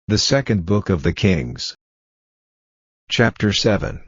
The second book of the Kings. Chapter 7.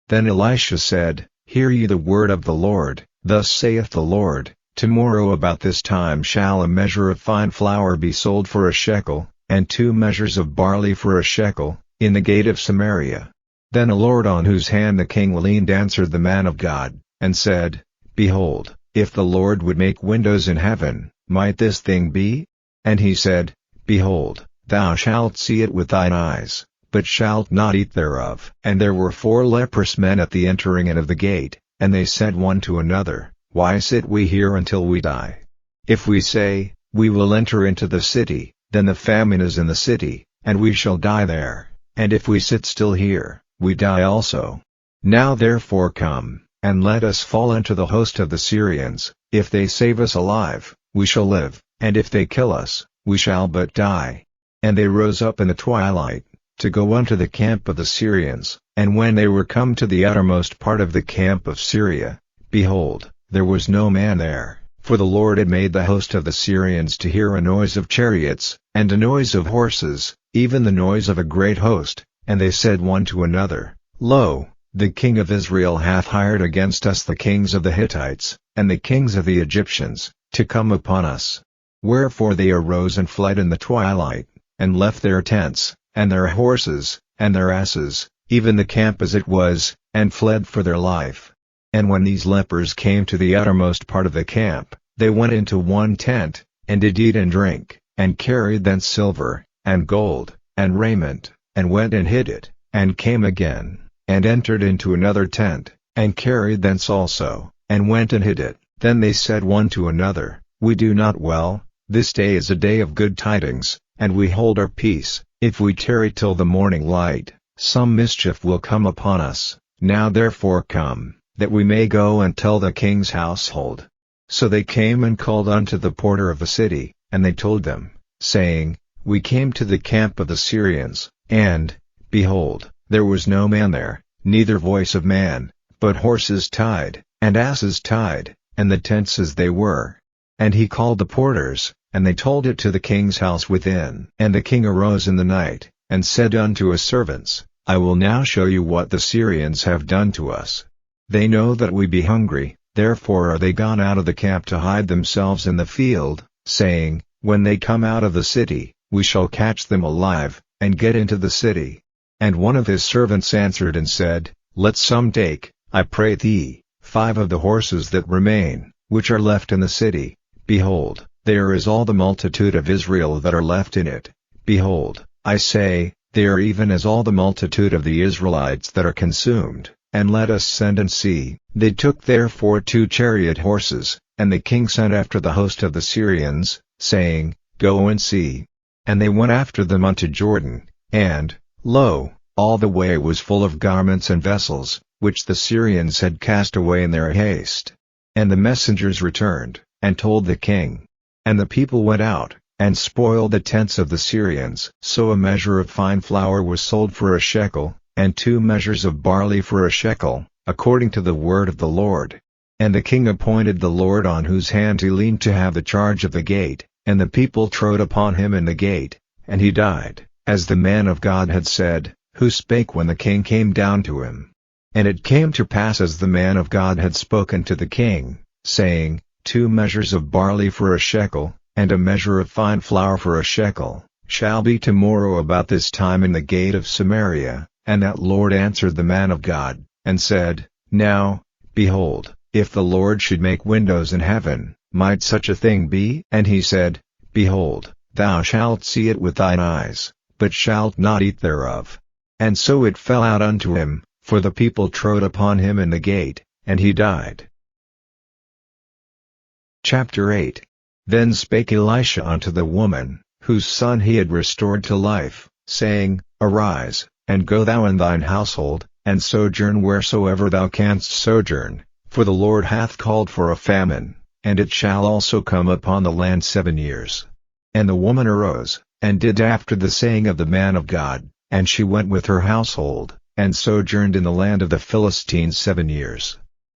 Then Elisha said, Hear ye the word of the Lord. Thus saith the Lord, Tomorrow about this time shall a measure of fine flour be sold for a shekel, and 2 measures of barley for a shekel, in the gate of Samaria. Then the Lord on whose hand the king leaned answered the man of God, and said, Behold, if the Lord would make windows in heaven, might this thing be? And he said, Behold, thou shalt see it with thine eyes, but shalt not eat thereof. And there were 4 leprous men at the entering in of the gate, and they said one to another, Why sit we here until we die? If we say, We will enter into the city, then the famine is in the city, and we shall die there, and if we sit still here, we die also. Now therefore come, and let us fall into the host of the Syrians. If they save us alive, we shall live, and if they kill us, we shall but die. And they rose up in the twilight, to go unto the camp of the Syrians, and when they were come to the uttermost part of the camp of Syria, behold, there was no man there, for the Lord had made the host of the Syrians to hear a noise of chariots, and a noise of horses, even the noise of a great host, and they said one to another, Lo, the king of Israel hath hired against us the kings of the Hittites, and the kings of the Egyptians, to come upon us. Wherefore they arose and fled in the twilight, and left their tents, and their horses, and their asses, even the camp as it was, and fled for their life. And when these lepers came to the uttermost part of the camp, they went into one tent, and did eat and drink, and carried thence silver, and gold, and raiment, and went and hid it, and came again, and entered into another tent, and carried thence also, and went and hid it. Then they said one to another, We do not well, this day is a day of good tidings, and we hold our peace. If we tarry till the morning light, some mischief will come upon us. Now therefore come, that we may go and tell the king's household. So they came and called unto the porter of the city, and they told them, saying, We came to the camp of the Syrians, and, behold, there was no man there, neither voice of man, but horses tied, and asses tied, and the tents as they were. And he called the porters, and they told it to the king's house within. And the king arose in the night, and said unto his servants, I will now show you what the Syrians have done to us. They know that we be hungry, therefore are they gone out of the camp to hide themselves in the field, saying, When they come out of the city, we shall catch them alive, and get into the city. And one of his servants answered and said, Let some take, I pray thee, 5 of the horses that remain, which are left in the city. Behold, there is all the multitude of Israel that are left in it. Behold, I say, they are even as all the multitude of the Israelites that are consumed, and let us send and see. They took therefore 2 chariot horses, and the king sent after the host of the Syrians, saying, Go and see. And they went after them unto Jordan, and, lo, all the way was full of garments and vessels, which the Syrians had cast away in their haste. And the messengers returned, and told the king. And the people went out, and spoiled the tents of the Syrians. So a measure of fine flour was sold for a shekel, and 2 measures of barley for a shekel, according to the word of the Lord. And the king appointed the Lord on whose hand he leaned to have the charge of the gate, and the people trode upon him in the gate, and he died, as the man of God had said, who spake when the king came down to him. And it came to pass as the man of God had spoken to the king, saying, 2 measures of barley for a shekel, and a measure of fine flour for a shekel, shall be tomorrow about this time in the gate of Samaria. And that Lord answered the man of God, and said, Now, behold, if the Lord should make windows in heaven, might such a thing be? And he said, Behold, thou shalt see it with thine eyes, but shalt not eat thereof. And so it fell out unto him, for the people trode upon him in the gate, and he died. Chapter 8. Then spake Elisha unto the woman, whose son he had restored to life, saying, Arise, and go thou and thine household, and sojourn wheresoever thou canst sojourn, for the Lord hath called for a famine, and it shall also come upon the land 7 years. And the woman arose, and did after the saying of the man of God, and she went with her household, and sojourned in the land of the Philistines 7 years.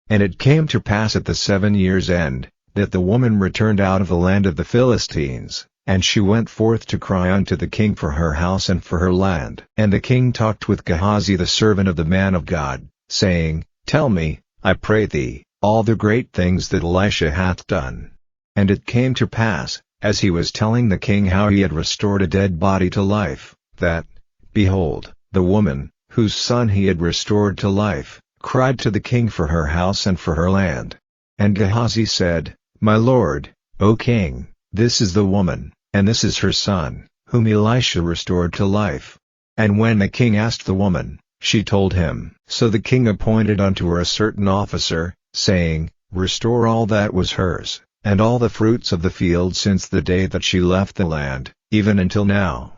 And it came to pass at the 7 years' end, that the woman returned out of the land of the Philistines, And she went forth to cry unto the king for her house and for her land. And the king talked with Gehazi the servant of the man of God, saying, Tell me, I pray thee, all the great things that Elisha hath done. And it came to pass, as he was telling the king how he had restored a dead body to life, that, behold, the woman, whose son he had restored to life, cried to the king for her house and for her land. And Gehazi said, My lord, O king, this is the woman, and this is her son, whom Elisha restored to life. And when the king asked the woman, she told him. So the king appointed unto her a certain officer, saying, Restore all that was hers, and all the fruits of the field since the day that she left the land, even until now.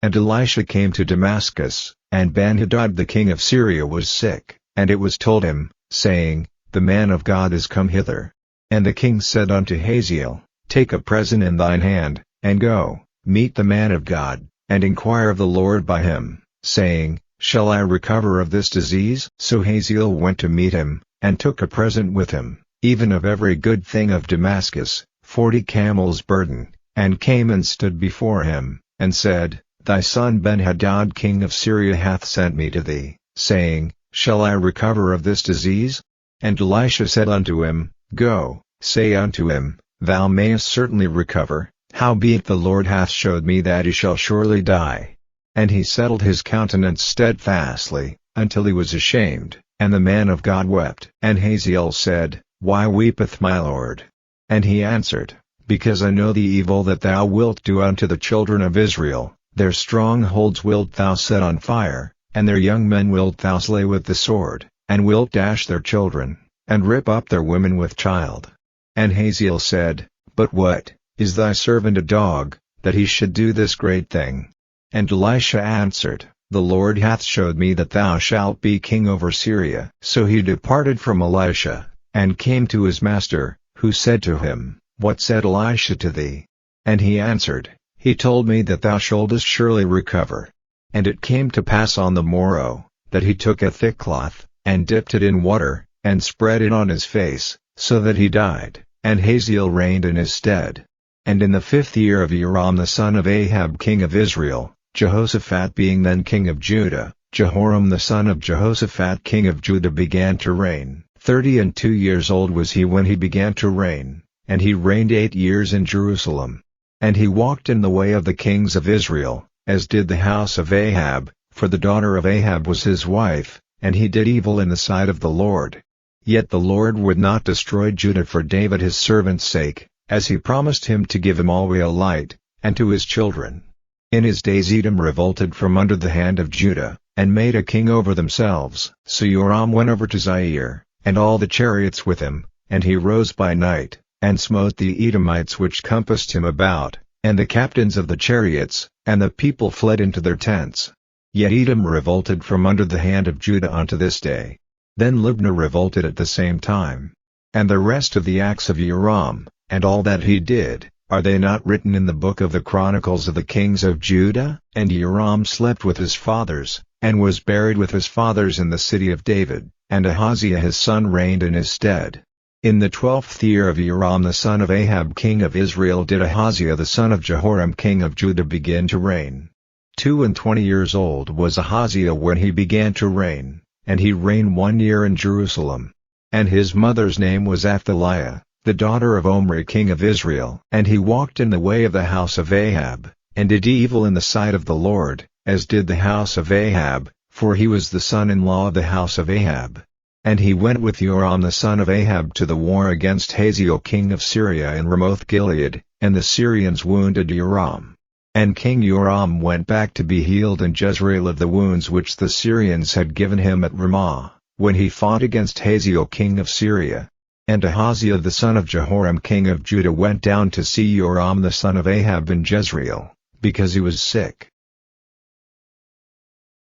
And Elisha came to Damascus, and Ben-Hadad the king of Syria was sick, and it was told him, saying, The man of God is come hither. And the king said unto Hazael, Take a present in thine hand, and go, meet the man of God, and inquire of the Lord by him, saying, Shall I recover of this disease? So Hazael went to meet him, and took a present with him, even of every good thing of Damascus, 40 camels' burden, and came and stood before him, and said, Thy son Ben-Hadad king of Syria hath sent me to thee, saying, Shall I recover of this disease? And Elisha said unto him, Go, say unto him, Thou mayest certainly recover, howbeit the Lord hath showed me that he shall surely die. And he settled his countenance steadfastly, until he was ashamed, and the man of God wept. And Hazael said, Why weepeth my lord? And he answered, Because I know the evil that thou wilt do unto the children of Israel, their strongholds wilt thou set on fire, and their young men wilt thou slay with the sword, and wilt dash their children, and rip up their women with child. And Hazael said, But what, is thy servant a dog, that he should do this great thing? And Elisha answered, The Lord hath showed me that thou shalt be king over Syria. So he departed from Elisha, and came to his master, who said to him, What said Elisha to thee? And he answered, He told me that thou shouldest surely recover. And it came to pass on the morrow, that he took a thick cloth, and dipped it in water, and spread it on his face, so that he died, and Hazael reigned in his stead. And in the 5th year of Joram the son of Ahab king of Israel, Jehoshaphat being then king of Judah, Jehoram the son of Jehoshaphat king of Judah began to reign. 32 years old was he when he began to reign, and he reigned 8 years in Jerusalem. And he walked in the way of the kings of Israel, as did the house of Ahab, for the daughter of Ahab was his wife, and he did evil in the sight of the Lord. Yet the Lord would not destroy Judah for David his servant's sake, as he promised him to give him always a light, and to his children. In his days Edom revolted from under the hand of Judah, and made a king over themselves. So Joram went over to Zair, and all the chariots with him, and he rose by night, and smote the Edomites which compassed him about, and the captains of the chariots, and the people fled into their tents. Yet Edom revolted from under the hand of Judah unto this day. Then Libnah revolted at the same time. And the rest of the acts of Joram, and all that he did, are they not written in the book of the Chronicles of the kings of Judah? And Joram slept with his fathers, and was buried with his fathers in the city of David, and Ahaziah his son reigned in his stead. In the 12th year of Joram the son of Ahab king of Israel did Ahaziah the son of Jehoram king of Judah begin to reign. 22 years old was Ahaziah when he began to reign, and he reigned 1 year in Jerusalem. And his mother's name was Athaliah, the daughter of Omri king of Israel. And he walked in the way of the house of Ahab, and did evil in the sight of the Lord, as did the house of Ahab, for he was the son-in-law of the house of Ahab. And he went with Joram the son of Ahab to the war against Hazael king of Syria in Ramoth-Gilead, and the Syrians wounded Joram. And King Joram went back to be healed in Jezreel of the wounds which the Syrians had given him at Ramah, when he fought against Hazael king of Syria. And Ahaziah the son of Jehoram king of Judah went down to see Joram the son of Ahab in Jezreel, because he was sick.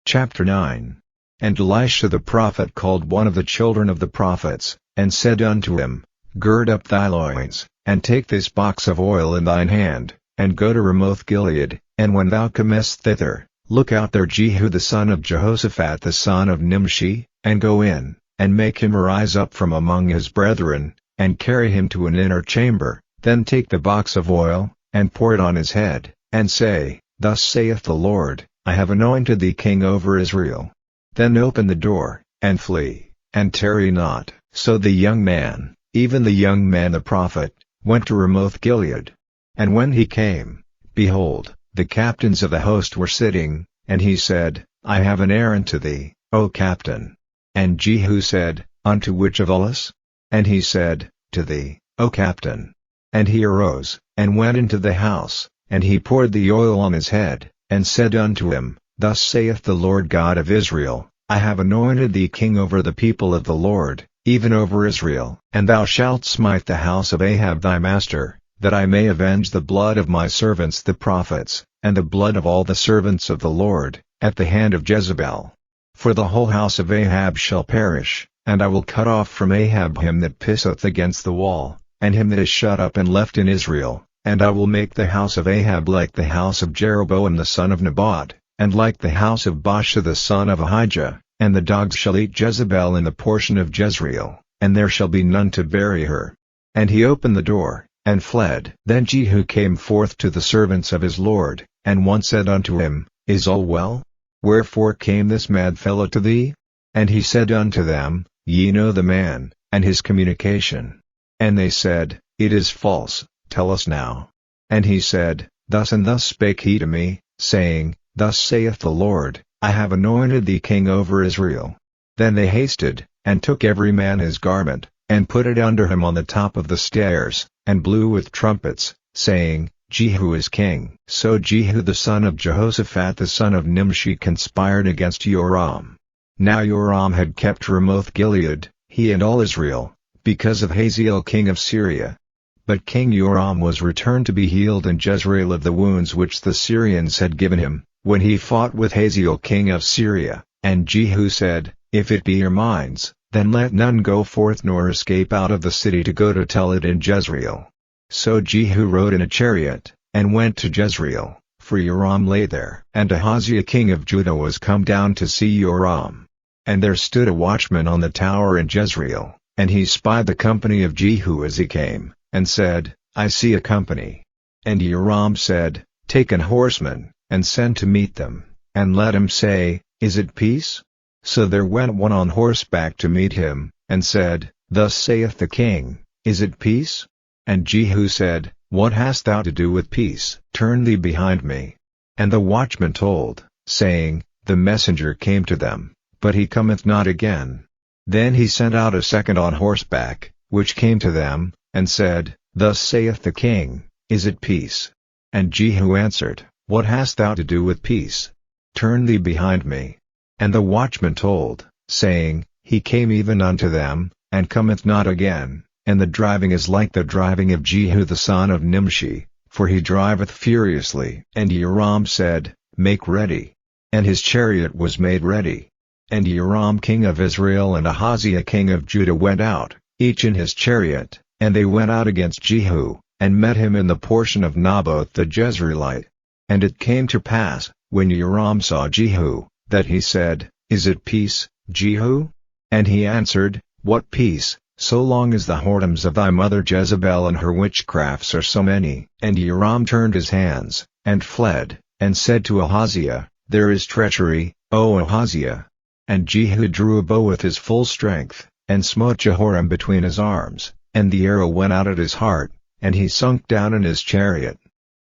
Chapter 9. And Elisha the prophet called one of the children of the prophets, and said unto him, Gird up thy loins, and take this box of oil in thine hand, and go to Ramoth-Gilead, and when thou comest thither, look out there Jehu the son of Jehoshaphat the son of Nimshi, and go in, and make him arise up from among his brethren, and carry him to an inner chamber, then take the box of oil, and pour it on his head, and say, Thus saith the Lord, I have anointed thee king over Israel. Then open the door, and flee, and tarry not. So the young man, even the young man the prophet, went to Ramoth Gilead. And when he came, behold, the captains of the host were sitting, and he said, I have an errand to thee, O captain. And Jehu said, Unto which of us? And he said, To thee, O captain. And he arose, and went into the house, and he poured the oil on his head, and said unto him, Thus saith the Lord God of Israel, I have anointed thee king over the people of the Lord, even over Israel. And thou shalt smite the house of Ahab thy master, that I may avenge the blood of my servants the prophets, and the blood of all the servants of the Lord, at the hand of Jezebel. For the whole house of Ahab shall perish, and I will cut off from Ahab him that pisseth against the wall, and him that is shut up and left in Israel, and I will make the house of Ahab like the house of Jeroboam the son of Nebat, and like the house of Baasha the son of Ahijah, and the dogs shall eat Jezebel in the portion of Jezreel, and there shall be none to bury her. And he opened the door, and fled. Then Jehu came forth to the servants of his lord, and one said unto him, Is all well? Wherefore came this mad fellow to thee? And he said unto them, Ye know the man, and his communication. And they said, It is false, tell us now. And he said, Thus and thus spake he to me, saying, Thus saith the Lord, I have anointed thee king over Israel. Then they hasted, and took every man his garment, and put it under him on the top of the stairs, and blew with trumpets, saying, Jehu is king. So Jehu the son of Jehoshaphat the son of Nimshi conspired against Joram. Now Joram had kept Ramoth Gilead, he and all Israel, because of Hazael king of Syria. But King Joram was returned to be healed in Jezreel of the wounds which the Syrians had given him, when he fought with Hazael king of Syria. And Jehu said, If it be your minds, then let none go forth nor escape out of the city to go to tell it in Jezreel. So Jehu rode in a chariot, and went to Jezreel, for Joram lay there. And Ahaziah king of Judah was come down to see Joram. And there stood a watchman on the tower in Jezreel, and he spied the company of Jehu as he came, and said, I see a company. And Joram said, Take an horseman, and send to meet them, and let him say, Is it peace? So there went one on horseback to meet him, and said, Thus saith the king, Is it peace? And Jehu said, What hast thou to do with peace? Turn thee behind me. And the watchman told, saying, The messenger came to them, but he cometh not again. Then he sent out a second on horseback, which came to them, and said, Thus saith the king, Is it peace? And Jehu answered, What hast thou to do with peace? Turn thee behind me. And the watchman told, saying, He came even unto them, and cometh not again. And the driving is like the driving of Jehu the son of Nimshi, for he driveth furiously. And Joram said, Make ready. And his chariot was made ready. And Joram king of Israel and Ahaziah king of Judah went out, each in his chariot, and they went out against Jehu, and met him in the portion of Naboth the Jezreelite. And it came to pass, when Joram saw Jehu, that he said, Is it peace, Jehu? And he answered, What peace, so long as the whoredoms of thy mother Jezebel and her witchcrafts are so many? And Joram turned his hands, and fled, and said to Ahaziah, There is treachery, O Ahaziah. And Jehu drew a bow with his full strength, and smote Jehoram between his arms, and the arrow went out at his heart, and he sunk down in his chariot.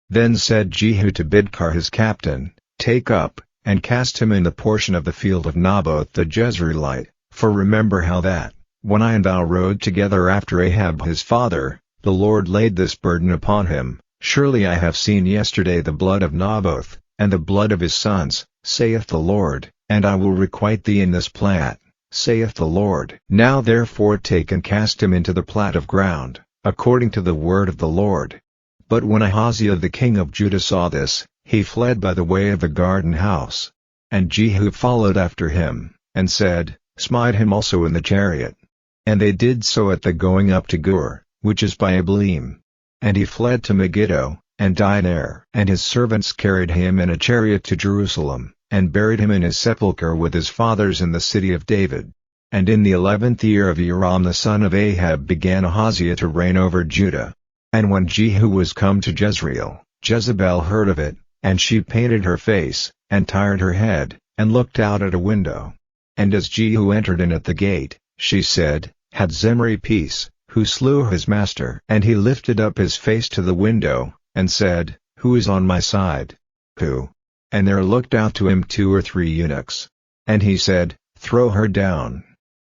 Then said Jehu to Bidkar his captain, Take up, and cast him in the portion of the field of Naboth the Jezreelite, for remember how that, when I and thou rode together after Ahab his father, the Lord laid this burden upon him. Surely I have seen yesterday the blood of Naboth, and the blood of his sons, saith the Lord, and I will requite thee in this plat, saith the Lord. Now therefore take and cast him into the plat of ground, according to the word of the Lord. But when Ahaziah the king of Judah saw this, he fled by the way of the garden house. And Jehu followed after him, and said, Smite him also in the chariot. And they did so at the going up to Gur, which is by Ablim. And he fled to Megiddo, and died there. And his servants carried him in a chariot to Jerusalem, and buried him in his sepulchre with his fathers in the city of David. And in the 11th year of Joram the son of Ahab began Ahaziah to reign over Judah. And when Jehu was come to Jezreel, Jezebel heard of it, and she painted her face, and tired her head, and looked out at a window. And as Jehu entered in at the gate, she said, Had Zimri peace, who slew his master? And he lifted up his face to the window, and said, Who is on my side? Who? And there looked out to him 2 or 3 eunuchs. And he said, Throw her down.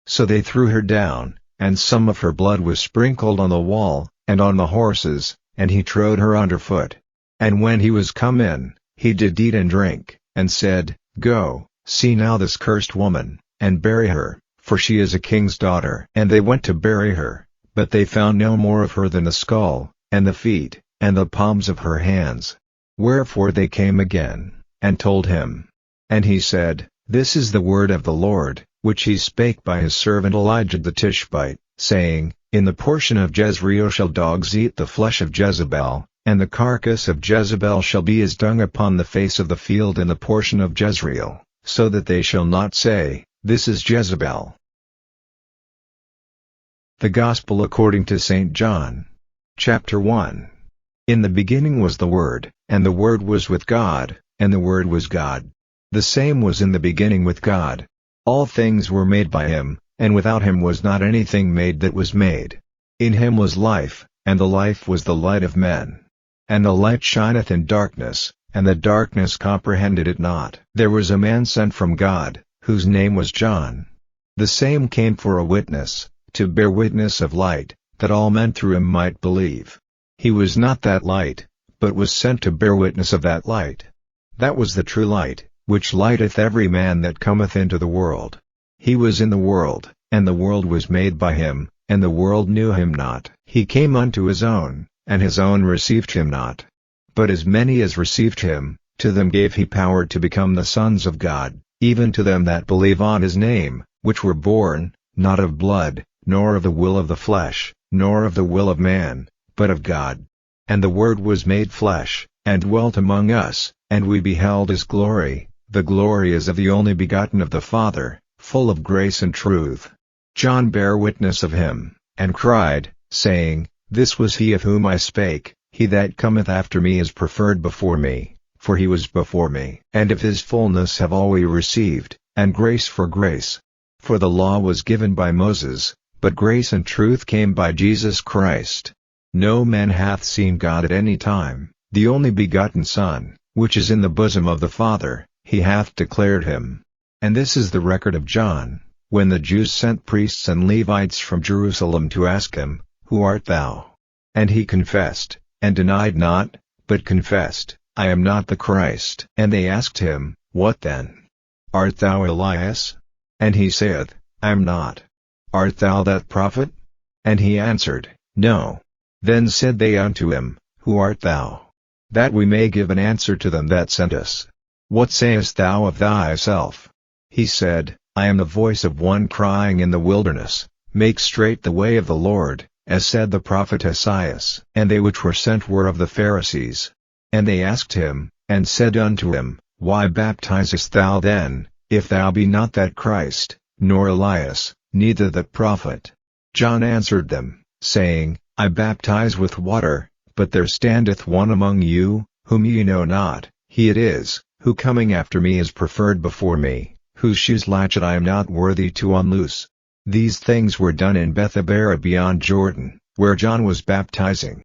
So they threw her down, and some of her blood was sprinkled on the wall, and on the horses, and he trode her under foot. And when he was come in, he did eat and drink, and said, Go, see now this cursed woman, and bury her, for she is a king's daughter. And they went to bury her, but they found no more of her than the skull, and the feet, and the palms of her hands. Wherefore they came again, and told him. And he said, This is the word of the Lord, which he spake by his servant Elijah the Tishbite, saying, In the portion of Jezreel shall dogs eat the flesh of Jezebel, and the carcass of Jezebel shall be as dung upon the face of the field in the portion of Jezreel, so that they shall not say, This is Jezebel. The Gospel according to St. John. Chapter 1. In the beginning was the Word, and the Word was with God, and the Word was God. The same was in the beginning with God. All things were made by him, and without him was not anything made that was made. In him was life, and the life was the light of men. And the light shineth in darkness, and the darkness comprehended it not. There was a man sent from God, whose name was John. The same came for a witness, to bear witness of light, that all men through him might believe. He was not that light, but was sent to bear witness of that light. That was the true light, which lighteth every man that cometh into the world. He was in the world, and the world was made by him, and the world knew him not. He came unto his own, and his own received him not. But as many as received him, to them gave he power to become the sons of God, even to them that believe on his name, which were born, not of blood, nor of the will of the flesh, nor of the will of man, but of God. And the Word was made flesh, and dwelt among us, and we beheld his glory, the glory as of the only begotten of the Father, full of grace and truth. John bare witness of him, and cried, saying, This was he of whom I spake, he that cometh after me is preferred before me, for he was before me. And of his fullness have all we received, and grace for grace. For the law was given by Moses, but grace and truth came by Jesus Christ. No man hath seen God at any time, the only begotten Son, which is in the bosom of the Father, he hath declared him. And this is the record of John, when the Jews sent priests and Levites from Jerusalem to ask him, Who art thou? And he confessed, and denied not, but confessed, I am not the Christ. And they asked him, What then? Art thou Elias? And he saith, I am not. Art thou that prophet? And he answered, No. Then said they unto him, Who art thou? That we may give an answer to them that sent us. What sayest thou of thyself? He said, I am the voice of one crying in the wilderness, Make straight the way of the Lord, as said the prophet Esaias. And they which were sent were of the Pharisees. And they asked him, and said unto him, Why baptizest thou then, if thou be not that Christ, nor Elias, neither that prophet? John answered them, saying, I baptize with water, but there standeth one among you, whom ye know not, he it is, who coming after me is preferred before me, whose shoes latchet I am not worthy to unloose. These things were done in B.R.E.A.D beyond Jordan, where John was baptizing.